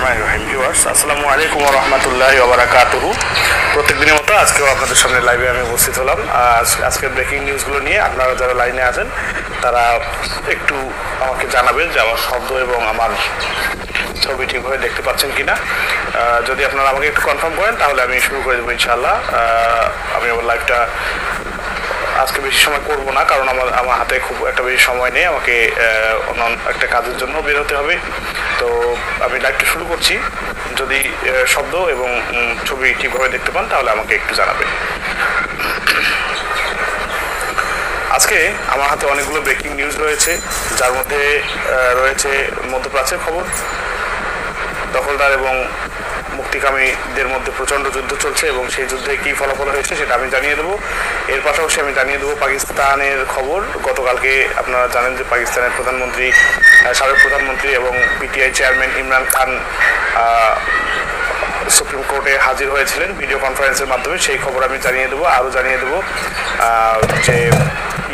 রহমানির রহিম। ভিউয়ার্স, আসসালামু আলাইকুম ওয়া রাহমাতুল্লাহি ওয়া বারাকাতুহু। প্রত্যেকদিনের মতো আজকেও আপনাদের সামনে লাইভে আমি উপস্থিত হলাম। আজকের ব্রেকিং নিউজগুলো নিয়ে আপনারা যারা লাইনে আছেন তারা একটু আমাকে জানাবেন যে আমার শব্দ এবং আমার ছবি ঠিকভাবে দেখতে পাচ্ছেন কিনা। যদি আপনারা আমাকে একটু কনফার্ম করেন তাহলে আমি শুরু করে দেবো ইনশাআল্লাহ। আমি আমার লাইভটা আজকে বেশি সময় করব না, কারণ আমার হাতে খুব একটা বেশি সময় নেই, আমাকে অন্য একটা কাজের জন্য বের হতে হবে। তো আমি লাইভটা শুরু করছি। যদি শব্দ এবং ছবি ঠিকভাবে দেখতে পান তাহলে আমাকে একটু জানাবেন। আজকে আমার হাতে অনেকগুলো ব্রেকিং নিউজ রয়েছে, যার মধ্যে রয়েছে মধ্যপ্রাচ্যের খবর। দখলদার এবং মুক্তিকামীদের মধ্যে প্রচণ্ড যুদ্ধ চলছে এবং সেই যুদ্ধে কী ফলাফল হয়েছে সেটা আমি জানিয়ে দেবো। এর পাশাপাশি আমি জানিয়ে দেবো পাকিস্তানের খবর। গতকালকে আপনারা জানেন যে পাকিস্তানের সাবেক প্রধানমন্ত্রী এবং PTI chairman Imran Khan supreme কোর্টে হাজির হয়েছিলেন ভিডিও কনফারেন্সের মাধ্যমে। সেই খবর আমি জানিয়ে দেবো। আরও জানিয়ে দেবো যে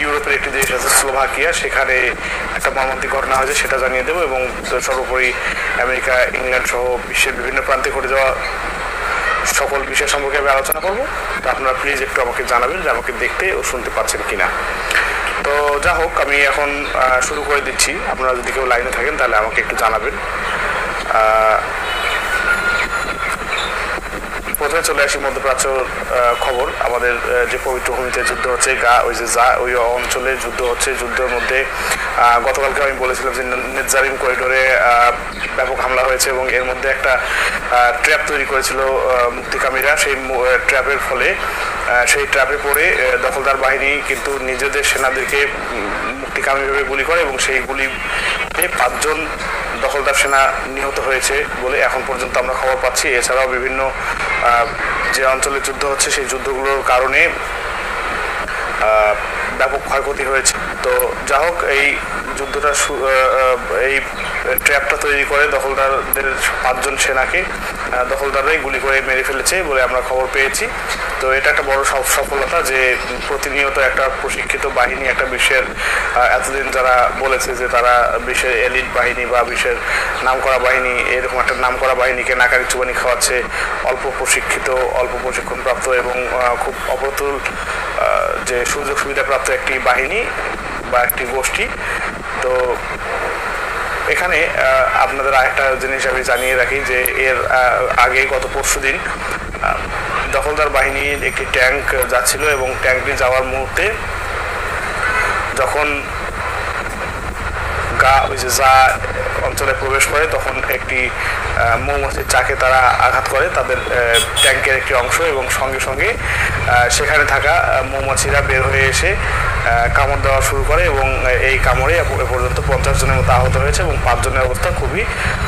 ইউরোপের একটি দেশ আছে স্লোভাকিয়া, সেখানে একটা মর্মান্তিক ঘটনা হয়েছে সেটা জানিয়ে দেবো। এবং সর্বোপরি আমেরিকা, ইংল্যান্ড সহ বিশ্বের বিভিন্ন প্রান্তে ঘটে যাওয়া সকল বিষয় সম্পর্কে আমি আলোচনা করবো। তো আপনারা প্লিজ একটু আমাকে জানাবেন যে আমাকে দেখতে ও শুনতে পাচ্ছেন কিনা। তো যা হোক, আমি এখন শুরু করে দিচ্ছি। আপনারা যদি কেউ লাইনে থাকেন তাহলে আমাকে একটু জানাবেন। প্রথমে চলে আসি মধ্যপ্রাচ্যর খবর। আমাদের যে পবিত্র ভূমিতে যুদ্ধ হচ্ছে, ওই অঞ্চলে যুদ্ধ হচ্ছে। যুদ্ধের মধ্যে গতকালকে আমি বলেছিলাম যে নেতজারিম করিডোরে ব্যাপক হামলা হয়েছে এবং এর মধ্যে একটা ট্র্যাপ তৈরি করেছিল মুক্তিকামীরা। সেই ট্র্যাপে পড়ে দখলদার বাহিনী কিন্তু নিজেদের সেনাদেরকে মুক্তিকামীভাবে গুলি করে এবং সেই গুলিতে 5 জন দখলদার সেনা নিহত হয়েছে বলে এখন পর্যন্ত আমরা খবর পাচ্ছি। এছাড়াও বিভিন্ন যে অঞ্চলে যুদ্ধ হচ্ছে সেই যুদ্ধগুলোর কারণে ব্যাপক ক্ষয়ক্ষতি হয়েছে। তো যা হোক, এই যুদ্ধটা এই ট্র্যাপটা তৈরি করে দখলদারদের 5 জন সেনাকে দখলদাররাই গুলি করে মেরে ফেলেছে বলে আমরা খবর পেয়েছি। তো এটা একটা বড় সফলতা যে প্রতিনিয়ত একটা প্রশিক্ষিত বাহিনী, একটা বিশ্বের এতদিন যারা বলেছে যে তারা বিশ্বের এলিট বাহিনী বা বিশ্বের নামকরা বাহিনী, এরকম একটা নামকরা বাহিনীকে নাকারি চুবানি খাওয়াচ্ছে অল্প প্রশিক্ষিত, অল্প প্রশিক্ষণপ্রাপ্ত এবং খুব অপ্রতুল যে সুযোগ সুবিধাপ্রাপ্ত একটি বাহিনী বা একটি গোষ্ঠী। তো এখানে আপনাদের আরেকটা জিনিস আমি জানিয়ে রাখি যে এর আগে গত পরশুদিন দখলদার বাহিনীর একটি ট্যাঙ্ক যাচ্ছিল এবং ট্যাঙ্কটি যাওয়ার মুহূর্তে যখন যা অঞ্চলে প্রবেশ করে তখন একটি মৌমাছির চাকে তারা আঘাত করে তাদের ট্যাঙ্কের একটি অংশ, এবং সঙ্গে সঙ্গে সেখানে থাকা মৌমাছিরা বের হয়ে এসে কামড় দেওয়া শুরু করে এবং এই কামড়ে এ পর্যন্ত 50 জনের মতো আহত হয়েছে এবং 5 জনের অবস্থা খুবই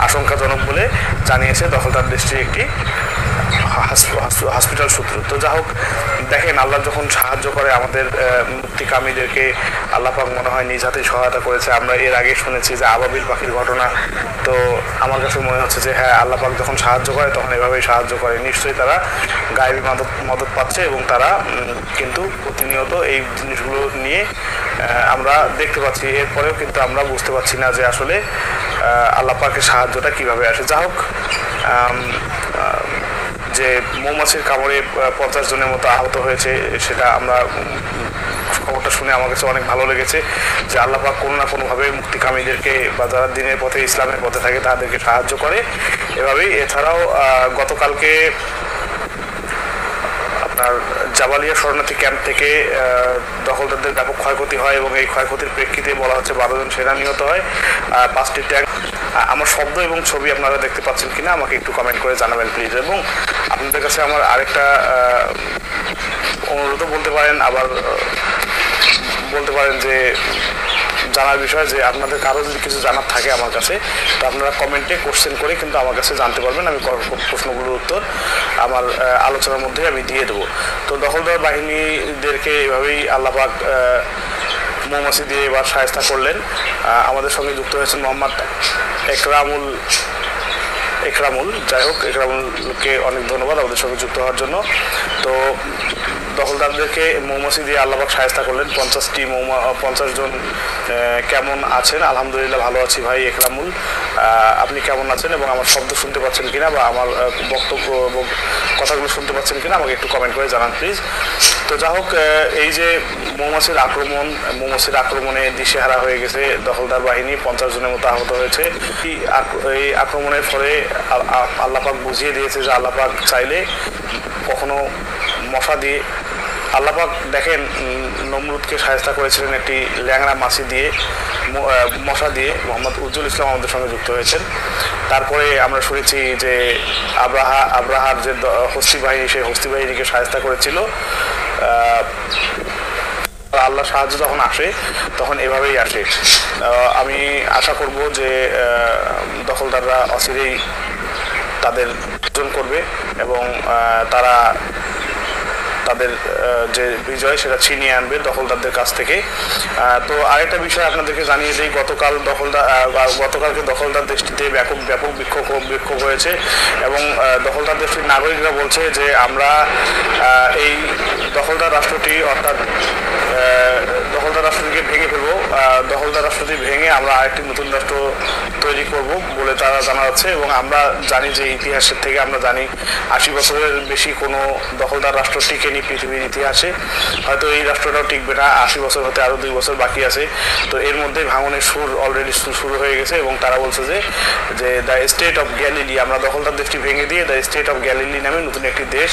আশঙ্কাজনক বলে জানিয়েছে দখলদার দেশটির একটি হসপিটাল সূত্র। তো যা হোক, দেখেন আল্লাহ যখন সাহায্য করে আমাদের মুক্তিকামীদেরকে, আল্লাহ পাক মনে হয় নিজ হাতেই সহায়তা করেছে। আমরা এর আগে শুনেছি যে আবাবিল পাখির ঘটনা। তো আমার কাছে মনে হচ্ছে যে হ্যাঁ, আল্লাহ পাক যখন সাহায্য করে তখন এভাবেই সাহায্য করে। নিশ্চয়ই তারা গায়েবী মদত পাচ্ছে এবং তারা কিন্তু প্রতিনিয়ত এই জিনিসগুলো নিয়ে আমরা দেখতে পাচ্ছি। এরপরেও কিন্তু আমরা বুঝতে পারছি না যে আসলে আল্লাহ পাকের সাহায্যটা কিভাবে আসে। যা হোক, যে মৌমাছির কামড়ে 50 জনের মতো আহত হয়েছে সেটা আমরা খবরটা শুনে আমার কাছে অনেক ভালো লেগেছে যে আল্লাহ পাক কোনো না কোনোভাবে মুক্তিকামীদেরকে বা যারা দিনের পথে, ইসলামের পথে থাকে তাদেরকে সাহায্য করে এভাবেই। এছাড়াও গতকালকে আপনার জাবালিয়া শরণার্থী ক্যাম্প থেকে দখলদারদের ব্যাপক ক্ষয়ক্ষতি হয় এবং এই ক্ষয়ক্ষতির প্রেক্ষিতে বলা হচ্ছে 12 জন সেনা নিহত হয়, 5টি ট্যাঙ্ক। আমার শব্দ এবং ছবি আপনারা দেখতে পাচ্ছেন কিনা আমাকে একটু কমেন্ট করে জানাবেন প্লিজ। এবং আপনাদের কাছে আমার আরেকটা অনুরোধও বলতে পারেন, আবার বলতে পারেন যে জানার বিষয় যে আপনাদের কারো যদি কিছু জানার থাকে আমার কাছে, তো আপনারা কমেন্টে কোশ্চেন করে কিন্তু আমার কাছে জানতে পারবেন। আমি প্রশ্নগুলোর উত্তর আমার আলোচনার মধ্যে আমি দিয়ে দেবো। তো দখলদার বাহিনীদেরকে এভাবেই আল্লাহ পাক মৌমাছি দিয়ে এবার শায়েস্তা করলেন। আমাদের সঙ্গে যুক্ত হয়েছেন মোহাম্মদ একরামুল। যাই হোক, একরামুলকে অনেক ধন্যবাদ আমাদের সঙ্গে যুক্ত হওয়ার জন্য। তো দখলদারদেরকে মৌমাছি দিয়ে আল্লাহ পাক শায়েস্তা করলেন। 50 জন কেমন আছেন? আলহামদুলিল্লাহ ভালো আছি ভাই একরামুল। আপনি কেমন আছেন এবং আমার শব্দ শুনতে পাচ্ছেন কিনা বা আমার বক্তব্য কথাগুলো শুনতে পাচ্ছেন কিনা আমাকে একটু কমেন্ট করে জানান প্লিজ। তো যা হোক, এই যে মৌমাছির আক্রমণে দিশেহারা হয়ে গেছে দখলদার বাহিনী, 50 জনের মতো আহত হয়েছে। এই আক্রমণের ফলে আল্লাহ পাক বুঝিয়ে দিয়েছে যে আল্লাহ পাক চাইলে কখনো মশা দিয়ে, আল্লাহ পাক দেখেন নমরুদকে শায়েস্তা করেছিলেন একটি ল্যাংড়া মাছি দিয়ে, মশা দিয়ে। মোহাম্মদ উজ্জ্বল ইসলাম আমাদের সঙ্গে যুক্ত হয়েছেন। তারপরে আমরা শুনেছি যে আব্রাহার যে হস্তি বাহিনী, সেই হস্তি বাহিনীকে শায়েস্তা করেছিল। আল্লাহ সাহায্য যখন আসে তখন এভাবেই আসে। আমি আশা করব যে দখলদাররা অচিরেই তাদের অর্জন করবে এবং তারা তাদের যে বিজয় সেটা ছিনিয়ে আনবে দখলদারদের কাছ থেকে। তো আরেকটা বিষয় আপনাদেরকে জানিয়ে দিই, গতকালকে দখলদার দেশটিতে ব্যাপক বিক্ষোভ হয়েছে এবং দখলদার দেশটির নাগরিকরা বলছে যে আমরা এই দখলদার রাষ্ট্রটি, অর্থাৎ দখলদার রাষ্ট্রটিকে ভেঙে ফেলবো, দখলদার রাষ্ট্রটি ভেঙে আমরা আরেকটি নতুন রাষ্ট্র তৈরি করব বলে তারা জানাচ্ছে। এবং আমরা জানি যে ইতিহাসের থেকে আমরা জানি 80 বছরের বেশি কোনো দখলদার রাষ্ট্র টিকেনি পৃথিবীর ইতিহাসে। হয়তো এই রাষ্ট্রটাও টিকবে না, 80 বছর হতে আরও 2 বছর বাকি আছে। তো এর মধ্যে ভাঙনের সুর অলরেডি শুরু হয়ে গেছে এবং তারা বলছে যে দ্য স্টেট অফ গ্যালিলি, আমরা দখলদার দেশটি ভেঙে দিয়ে দ্য স্টেট অফ গ্যালিলি নামে নতুন একটি দেশ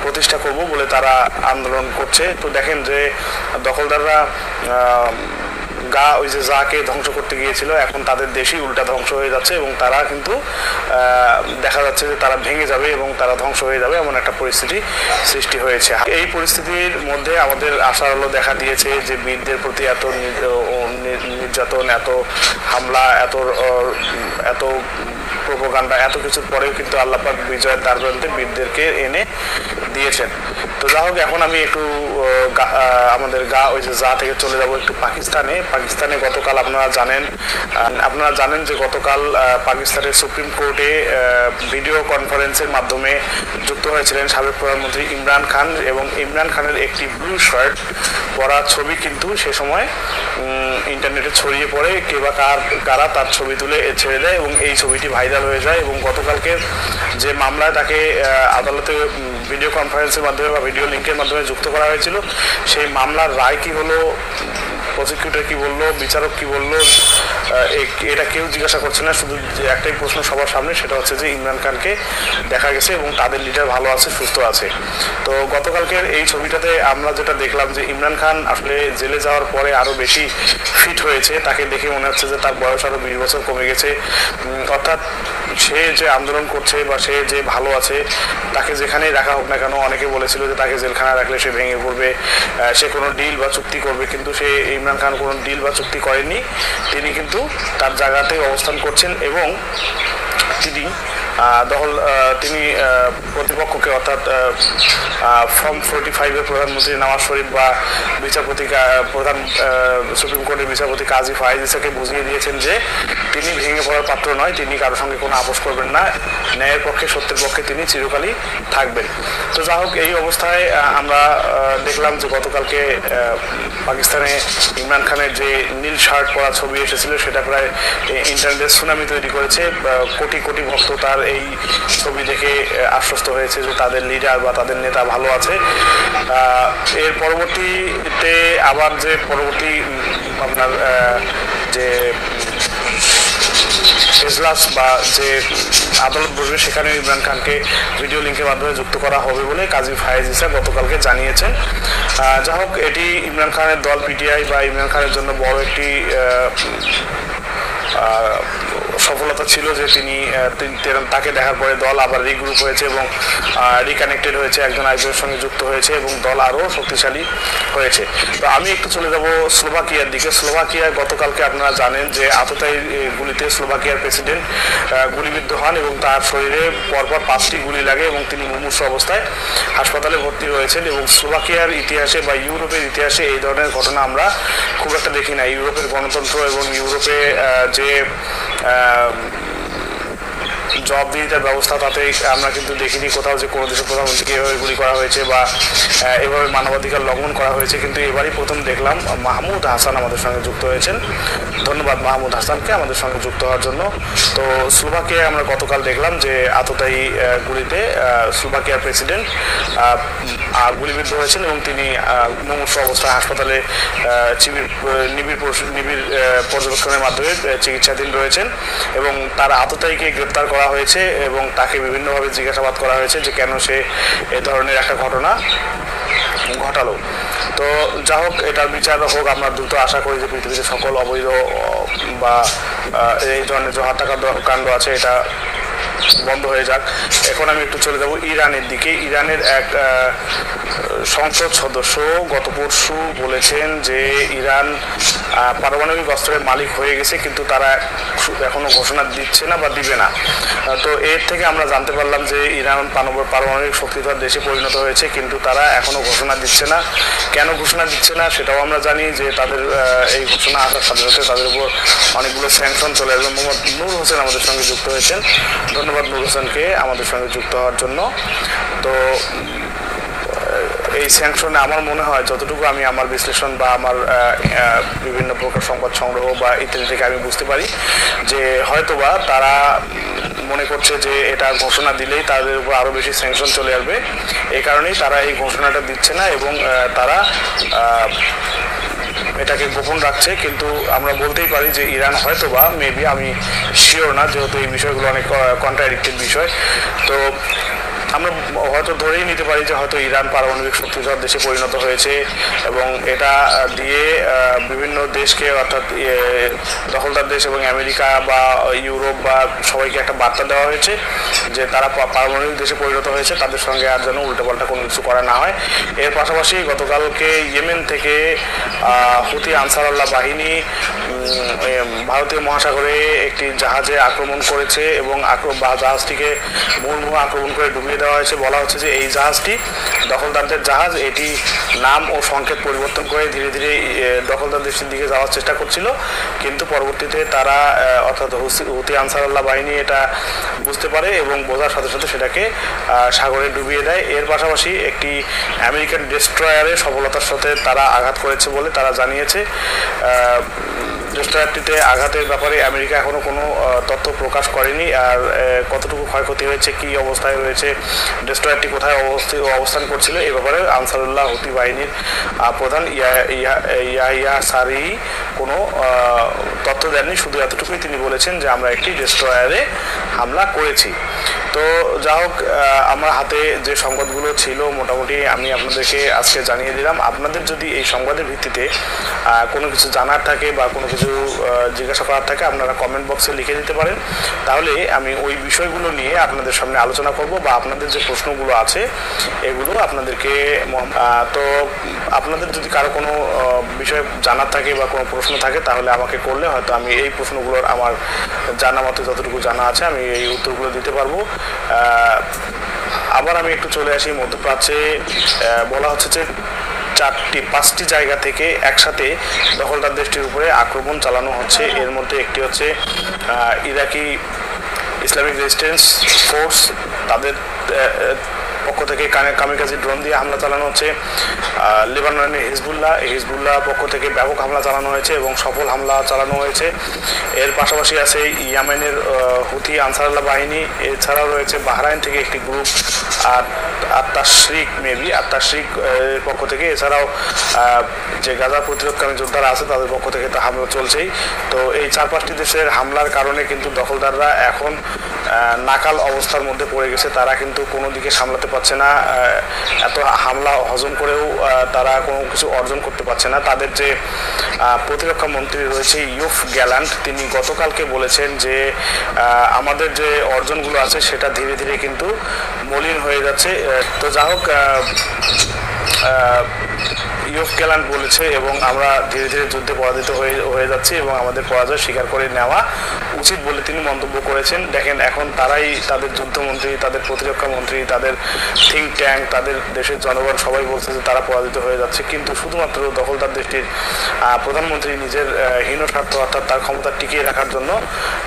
প্রতিষ্ঠা করব বলে তারা আন্দোলন করছে। তো দেখেন যে দখলদাররা ওই যে জাকে ধ্বংস করতে গিয়েছিল, এখন তাদের দেশই উল্টা ধ্বংস হয়ে যাচ্ছে এবং তারা কিন্তু দেখা যাচ্ছে যে তারা ভেঙে যাবে এবং তারা ধ্বংস হয়ে যাবে, এমন একটা পরিস্থিতি সৃষ্টি হয়েছে। এই পরিস্থিতির মধ্যে আমাদের আশার আলো দেখা দিয়েছে যে বীরদের প্রতি এত নির্যাতন, এত হামলা, এত প্রোপাগান্ডা, এত কিছুর পরেও কিন্তু আল্লাহ পাক বিজয়ের দ্বারপ্রান্তে বীরদেরকে এনে দিয়েছেন। তো যা হোক, এখন আমি একটু আমাদের ওই যে থেকে চলে যাব একটু পাকিস্তানে গতকাল আপনারা জানেন যে গতকাল পাকিস্তানের সুপ্রিম কোর্টে ভিডিও কনফারেন্সের মাধ্যমে যুক্ত হয়েছিলেন সাবেক প্রধানমন্ত্রী ইমরান খান, এবং ইমরান খানের একটি ব্লু শার্ট পরা ছবি কিন্তু সে সময় ইন্টারনেটে ছড়িয়ে পড়ে। কে বা কারা তার ছবি তুলে ছেড়ে দেয় এবং এই ছবিটি ভাইরাল হয়ে যায়। এবং গতকালকের যে মামলায় তাকে আদালতে ভিডিও কনফারেন্সের মাধ্যমে বা ভিডিও লিঙ্কের মাধ্যমে যুক্ত করা হয়েছিল, সেই মামলার রায় কি হলো, প্রসিকিউটর কি বললো, বিচারক কি বললো, এটা কেউ জিজ্ঞাসা করছে না। শুধু একটাই প্রশ্ন সবার সামনে, সেটা হচ্ছে যে ইমরান খানকে দেখা গেছে এবং তাদের লিডার ভালো আছে, সুস্থ আছে। তো গতকালকের এই ছবিটাতে আমরা যেটা দেখলাম যে ইমরান খান আসলে জেলে যাওয়ার পরে আরও বেশি ফিট হয়েছে। তাকে দেখে মনে হচ্ছে যে তার বয়স আরও 20 বছর কমে গেছে। অর্থাৎ সে যে আন্দোলন করছে বা সে যে ভালো আছে, তাকে যেখানেই রাখা হোক না কেন, অনেকে বলেছিল যে তাকে জেলখানা রাখলে সে ভেঙে পড়বে, সে কোনো ডিল বা চুক্তি করবে, কিন্তু সে ইমরান খান কোনো ডিল বা চুক্তি করেননি। তিনি কিন্তু তার জায়গাতে অবস্থান করছেন এবং তিনি প্রতিপক্ষকে, অর্থাৎ ফর্ম 45-এর প্রধানমন্ত্রী নওয়াজ শরীফ বা সুপ্রিম কোর্টের বিচারপতি কাজী ফায়েজ ইসাকে বুঝিয়ে দিয়েছেন যে তিনি ভেঙে পড়ার পাত্র নয়, তিনি কারোর সঙ্গে কোনো আপোষ করবেন না, ন্যায়ের পক্ষে সত্যের পক্ষে তিনি চিরকালই থাকবেন। তো যা হোক, এই অবস্থায় আমরা দেখলাম যে গতকালকে পাকিস্তানে ইমরান খানের যে নীল শার্ট পরা ছবি এসেছিল, সেটা প্রায় ইন্টারনেটে সুনামি তৈরি করেছে। কোটি কোটি ভক্ত তার এই ছবি দেখে আশ্বস্ত হয়েছে যে তাদের লিডার বা তাদের নেতা ভালো আছে। এর পরবর্তীতে আবার যে আপনার যে এজলাস বা যে আদালত বসবে, সেখানে ইমরান খানকে ভিডিও লিঙ্কের মাধ্যমে যুক্ত করা হবে বলে কাজী ফায়েজ ইসা গতকালকে জানিয়েছেন। যা হোক, এটি ইমরান খানের দল পিটিআই বা ইমরান খানের জন্য বড় একটি সফলতা ছিল যে তাকে দেখার পরে দল আবার রিগ্রুপ হয়েছে এবং রিকানেক্টেড হয়েছে, একজন আরেকজনের সঙ্গে যুক্ত হয়েছে এবং দল আরও শক্তিশালী হয়েছে। তো আমি একটু চলে যাব স্লোভাকিয়ার দিকে। স্লোভাকিয়ায় গতকালকে আপনারা জানেন যে আততায়ী গুলিতে স্লোভাকিয়ার প্রেসিডেন্ট গুলিবিদ্ধ হন এবং তার শরীরে পরপর 5টি গুলি লাগে এবং তিনি মুমূর্ষু অবস্থায় হাসপাতালে ভর্তি হয়েছেন। এবং স্লোভাকিয়ার ইতিহাসে বা ইউরোপের ইতিহাসে এই ধরনের ঘটনা আমরা খুব একটা দেখি না। ইউরোপের গণতন্ত্র এবং ইউরোপে যে জবাবদিহিতার ব্যবস্থা, তাতে আমরা কিন্তু দেখিনি কোথাও যে কোনো দেশের প্রধানমন্ত্রীকে এভাবে গুলি করা হয়েছে বা এভাবে মানবাধিকার লঙ্ঘন করা হয়েছে। কিন্তু এবারই প্রথম দেখলাম মাহমুদ হাসান আমাদের সঙ্গে যুক্ত হয়েছেন। ধন্যবাদ মাহমুদ হাসানকে আমাদের সঙ্গে যুক্ত হওয়ার জন্য। তো স্লোভাকিয়ায় আমরা গতকাল দেখলাম যে আততায়ী গুলিতে স্লোভাকিয়ার প্রেসিডেন্ট গুলিবিদ্ধ হয়েছেন এবং তিনি মুমূর্ষু অবস্থায় হাসপাতালে নিবিড় পর্যবেক্ষণের মাধ্যমে চিকিৎসাধীন রয়েছেন এবং তার আততায়ীকে গ্রেপ্তার করা হয়েছে এবং তাকে বিভিন্নভাবে জিজ্ঞাসাবাদ করা হয়েছে যে কেন সে এ ধরনের একটা ঘটনা ঘটালো। তো যা হোক, এটার বিচার হোক। আমরা দ্রুত আশা করি যে পৃথিবীতে সকল অবৈধ বা এই ধরনের যে হত্যাকাণ্ড কাণ্ড আছে এটা বন্ধ হয়ে যাক। এখন আমি একটু চলে যাব ইরানের দিকে। ইরানের এক সংসদ সদস্য গত পরশু বলেছেন যে ইরান পারমাণবিক অস্ত্রের মালিক হয়ে গেছে, কিন্তু তারা এখনো ঘোষণা দিচ্ছে না বা দিবে না। তো এর থেকে আমরা জানতে পারলাম যে ইরান পারমাণবিক শক্তিধর দেশে পরিণত হয়েছে, কিন্তু তারা এখনো ঘোষণা দিচ্ছে না। কেন ঘোষণা দিচ্ছে না সেটাও আমরা জানি যে তাদের এই ঘোষণা আসার সাথে সাথে তাদের উপর অনেকগুলো স্যাংশন চলে আসবে। মোহাম্মদ নূর হোসেন আমাদের সঙ্গে যুক্ত হয়েছেন। ধন্যবাদ নূর হোসেনকে আমাদের সঙ্গে যুক্ত হওয়ার জন্য। তো এই স্যাংশনে আমার মনে হয় যতটুকু আমি আমার বিশ্লেষণ বা আমার বিভিন্ন প্রকার সংবাদ সংগ্রহ বা ইত্যাদি থেকে আমি বুঝতে পারি যে হয়তোবা তারা মনে করছে যে এটা ঘোষণা দিলেই তাদের উপর আরও বেশি স্যাংশন চলে আসবে। এই কারণেই তারা এই ঘোষণাটা দিচ্ছে না এবং তারা এটাকে গোপন রাখছে। কিন্তু আমরা বলতেই পারি যে ইরান হয়তোবা মেবি, আমি শিওর না যেহেতু এই বিষয়গুলো অনেক কন্ট্রাডিক্টেড বিষয়, তো আমরা হয়তো ধরেই নিতে পারি যে হয়তো ইরান পারমাণবিক শক্তিধর দেশে পরিণত হয়েছে এবং এটা দিয়ে বিভিন্ন দেশকে, অর্থাৎ দখলদার দেশ এবং আমেরিকা বা ইউরোপ বা সবাইকে একটা বার্তা দেওয়া হয়েছে যে তারা পারমাণবিক দেশে পরিণত হয়েছে, তাদের সঙ্গে আর যেন উল্টোপাল্টা কোনো কিছু করা না হয়। এর পাশাপাশি গতকালকে ইয়েমেন থেকে হুথি আনসারুল্লাহ বাহিনী ভারতীয় মহাসাগরে একটি জাহাজে আক্রমণ করেছে এবং জাহাজটিকে মুহুর্মুহু আক্রমণ করে ডুবিয়ে দেওয়া হয়েছে। বলা হচ্ছে যে এই জাহাজটি দখলদারদের জাহাজ, এটি নাম ও সংকেত পরিবর্তন করে ধীরে ধীরে দখলদার দেশের দিকে যাওয়ার চেষ্টা করছিল, কিন্তু পরবর্তীতে তারা অর্থাৎ হুথি আনসারুল্লাহ বাহিনী এটা বুঝতে পারে এবং বোঝার সাথে সাথে সেটাকে সাগরে ডুবিয়ে দেয়। এর পাশাপাশি একটি আমেরিকান ডেস্ট্রয়ারে সফলতার সাথে তারা আঘাত করেছে বলে তারা জানিয়েছে। ডেস্ট্রয়ারটিতে আঘাতের ব্যাপারে আমেরিকা এখনও কোনো তথ্য প্রকাশ করেনি। আর কতটুকু ক্ষয়ক্ষতি হয়েছে, কী অবস্থায় রয়েছে, ডেস্ট্রয়ারটি কোথায় অবস্থান করছিল, এ ব্যাপারে আনসারুল্লাহ হুথি বাহিনীর প্রধান ইয়াহিয়া সারি কোনো তথ্য দেননি। শুধু এতটুকুই তিনি বলেছেন যে আমরা একটি ডেস্ট্রয়ারে হামলা করেছি। তো যা হোক, আমার হাতে যে সংবাদগুলো ছিল মোটামুটি আমি আপনাদেরকে আজকে জানিয়ে দিলাম। আপনাদের যদি এই সংবাদের ভিত্তিতে কোনো কিছু জানার থাকে বা কোনো কিছু জিজ্ঞাসা করার থাকে, আপনারা কমেন্ট বক্সে লিখে দিতে পারেন। তাহলে আমি ওই বিষয়গুলো নিয়ে আপনাদের সামনে আলোচনা করব বা আপনাদের যে প্রশ্নগুলো আছে এগুলো আপনাদেরকে তো আপনাদের যদি কারো কোনো বিষয় জানার থাকে বা কোনো প্রশ্ন থাকে তাহলে আমাকে করলে হয়তো আমি এই প্রশ্নগুলোর আমার জানা মতো যতটুকু জানা আছে আমি এই উত্তরগুলো দিতে পারবো। আবার আমি একটু চলে আসি মধ্যপ্রাচ্যে। বলা হচ্ছে যে 5টি জায়গা থেকে একসাথে দখলদার দেশটির উপরে আক্রমণ চালানো হচ্ছে। এর মধ্যে একটি হচ্ছে ইরাকি ইসলামিক রেজিস্ট্যান্স ফোর্স, তাদের পক্ষ থেকে কামিকাজি ড্রোন দিয়ে হামলা চালানো হচ্ছে। লেবাননের হিজবুল্লাহ পক্ষ থেকে ব্যাপক হামলা চালানো হয়েছে এবং সফল হামলা চালানো হয়েছে। এর পাশাপাশি আছে ইয়েমেনের হুথি আনসারুল্লাহ বাহিনী। এছাড়াও রয়েছে বাহরাইন থেকে একটি গ্রুপ, আত্মাশরিক এর পক্ষ থেকে। এছাড়াও যে গাজা প্রতিরোধকামী যোদ্ধারা আছে তাদের পক্ষ থেকে তো হামলা চলছেই। তো এই 4-5টি দেশের হামলার কারণে কিন্তু দখলদাররা এখন নাকাল অবস্থার মধ্যে পড়ে গেছে। তারা কিন্তু কোনো দিকে সামলাতে পারছে না, এত হামলা হজম করেও তারা কোনো কিছু অর্জন করতে পারছে না। তাদের যে প্রতিরক্ষা মন্ত্রী রয়েছে ইউফ গ্যালান্ট, তিনি গতকালকে বলেছেন যে আমাদের যে অর্জনগুলো আছে সেটা ধীরে ধীরে কিন্তু মলিন হয়ে যাচ্ছে। তো যা হোক, ইউফ গ্যালান্ট বলেছে এবং আমরা ধীরে ধীরে যুদ্ধে পরাজিত হয়ে যাচ্ছি এবং আমাদের পরাজয় স্বীকার করে নেওয়া উচিত বলে তিনি মন্তব্য করেছেন। দেখেন, এখন তারাই তাদের যুদ্ধমন্ত্রী, তাদের প্রতিরক্ষা মন্ত্রী, তাদের থিঙ্ক ট্যাঙ্ক, তাদের দেশের জনগণ সবাই বলছে যে তারা পরাজিত হয়ে যাচ্ছে, কিন্তু শুধুমাত্র দখলদার দেশটির প্রধানমন্ত্রী নিজের হীন স্বার্থ অর্থাৎ তার ক্ষমতা টিকিয়ে রাখার জন্য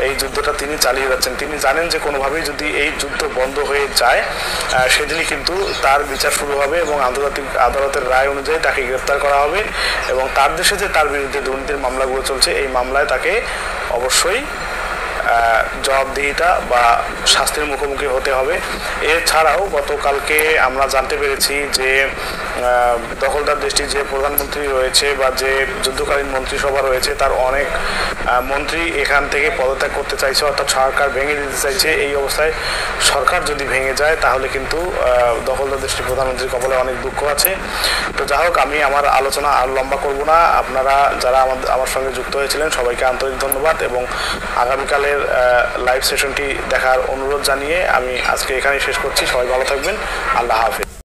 এই যুদ্ধটা তিনি চালিয়ে যাচ্ছেন। তিনি জানেন যে কোনোভাবেই যদি এই যুদ্ধ বন্ধ হয়ে যায় সেদিনই কিন্তু তার বিচার শুরু হবে এবং আন্তর্জাতিক আদালতের রায় অনুযায়ী তাকে গ্রেফতার করা হবে এবং তার দেশে যে তার বিরুদ্ধে দুর্নীতির মামলাগুলো চলছে এই মামলায় তাকে অবশ্যই জবাবদিহিতা বা শাস্তির মুখোমুখি হতে হবে। এছাড়াও গতকালকে আমরা জানতে পেরেছি যে দখলদার দেশটির যে প্রধানমন্ত্রী রয়েছে বা যে যুদ্ধকালীন মন্ত্রিসভা রয়েছে তার অনেক মন্ত্রী এখান থেকে পদত্যাগ করতে চাইছে, অর্থাৎ সরকার ভেঙে দিতে চাইছে। এই অবস্থায় সরকার যদি ভেঙে যায় তাহলে কিন্তু দখলদার দেশটির প্রধানমন্ত্রীর কপালে অনেক দুঃখ আছে। তো যাই হোক, আমি আমার আলোচনা আর লম্বা করব না। আপনারা যারা আমার সঙ্গে যুক্ত হয়েছিলেন সবাইকে আন্তরিক ধন্যবাদ এবং আগামীকালের লাইভ সেশনটি দেখার অনুরোধ জানিয়ে আমি আজকে এখানেই শেষ করছি। সবাই ভালো থাকবেন। আল্লাহ হাফেজ।